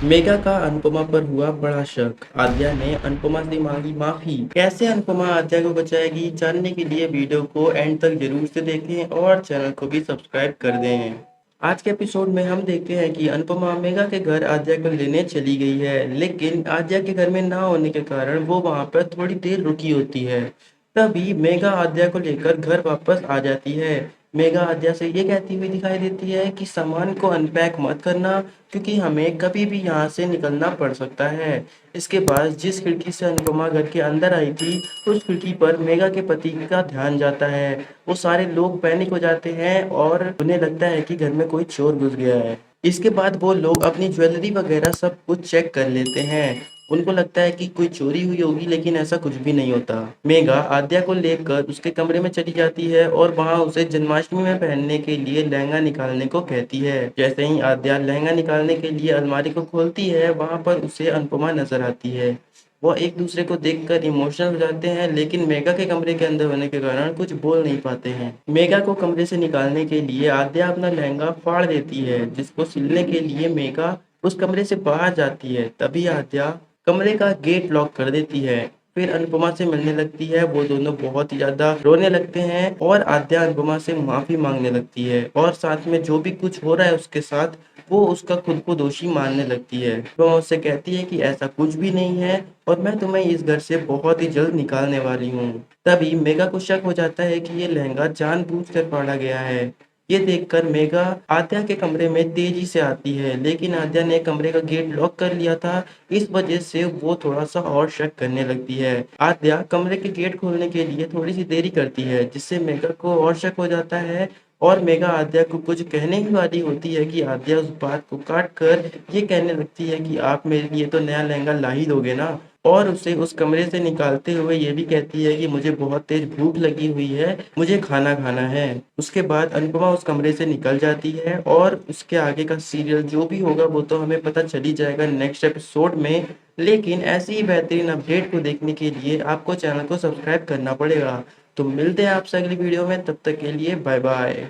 Mega का अनुपमा पर हुआ बड़ा शक। आद्या ने अनुपमा से मांगी माफी। कैसे अनुपमा आद्या को बचाएगी, जानने के लिए वीडियो को एंड तक जरूर से देखें और चैनल को भी सब्सक्राइब कर दें। आज के एपिसोड में हम देखते हैं कि अनुपमा मेगा के घर आद्या को लेने चली गई है, लेकिन आद्या के घर में ना होने के कारण वो वहां पर थोड़ी देर रुकी होती है। तभी मेगा आद्या को लेकर घर वापस आ जाती है। मेगा आद्या से ये कहती हुई दिखाई देती है कि सामान को अनपैक मत करना, क्योंकि हमें कभी भी यहाँ से निकलना पड़ सकता है। इसके बाद जिस खिड़की से अनुपमा घर के अंदर आई थी, उस खिड़की पर मेगा के पति का ध्यान जाता है। वो सारे लोग पैनिक हो जाते हैं और उन्हें लगता है कि घर में कोई चोर घुस गया है। इसके बाद वो लोग अपनी ज्वेलरी वगैरह सब कुछ चेक कर लेते हैं। उनको लगता है कि कोई चोरी हुई होगी, लेकिन ऐसा कुछ भी नहीं होता। मेघा आद्या को लेकर उसके कमरे में चली जाती है और वहां उसे जन्माष्टमी में पहनने के लिए लहंगा निकालने को कहती है। जैसे ही आद्या लहंगा निकालने के लिए अलमारी को खोलती है, वहां पर उसे अनुपमा नजर आती है। वो एक दूसरे को देखकर इमोशनल हो जाते हैं, लेकिन मेघा के कमरे के अंदर होने के कारण कुछ बोल नहीं पाते हैं। मेघा को कमरे से निकालने के लिए आद्या अपना लहंगा फाड़ देती है, जिसको सिलने के लिए मेघा उस कमरे से बाहर जाती है। तभी आद्या कमरे का गेट लॉक कर देती है। फिर अनुपमा से मिलने लगती है। वो दोनों बहुत ही ज्यादा रोने लगते हैं और आद्या अनुपमा से माफी मांगने लगती है और साथ में जो भी कुछ हो रहा है उसके साथ वो उसका खुद को दोषी मानने लगती है। वो उससे कहती है कि ऐसा कुछ भी नहीं है और मैं तुम्हें इस घर से बहुत ही जल्द निकालने वाली हूँ। तभी मेगा को शक हो जाता है कि ये लहंगा जानबूझकर फाड़ा गया है। ये देखकर मेघा आद्या के कमरे में तेजी से आती है, लेकिन आद्या ने कमरे का गेट लॉक कर लिया था। इस वजह से वो थोड़ा सा और शक करने लगती है। आद्या कमरे के गेट खोलने के लिए थोड़ी सी देरी करती है, जिससे मेघा को और शक हो जाता है और मेघा आद्या को कुछ कहने ही वाली होती है कि आद्या उस बात को काट कर ये कहने लगती है कि आप मेरे लिए तो नया लहंगा ला ही दोगे ना। और उसे उस कमरे से निकालते हुए ये भी कहती है कि मुझे बहुत तेज भूख लगी हुई है, मुझे खाना खाना है। उसके बाद अनुपमा उस कमरे से निकल जाती है और उसके आगे का सीरियल जो भी होगा वो तो हमें पता चल ही जाएगा नेक्स्ट एपिसोड में। लेकिन ऐसी ही बेहतरीन अपडेट को देखने के लिए आपको चैनल को सब्सक्राइब करना पड़ेगा। तो मिलते हैं आपसे अगली वीडियो में, तब तक के लिए बाय बाय।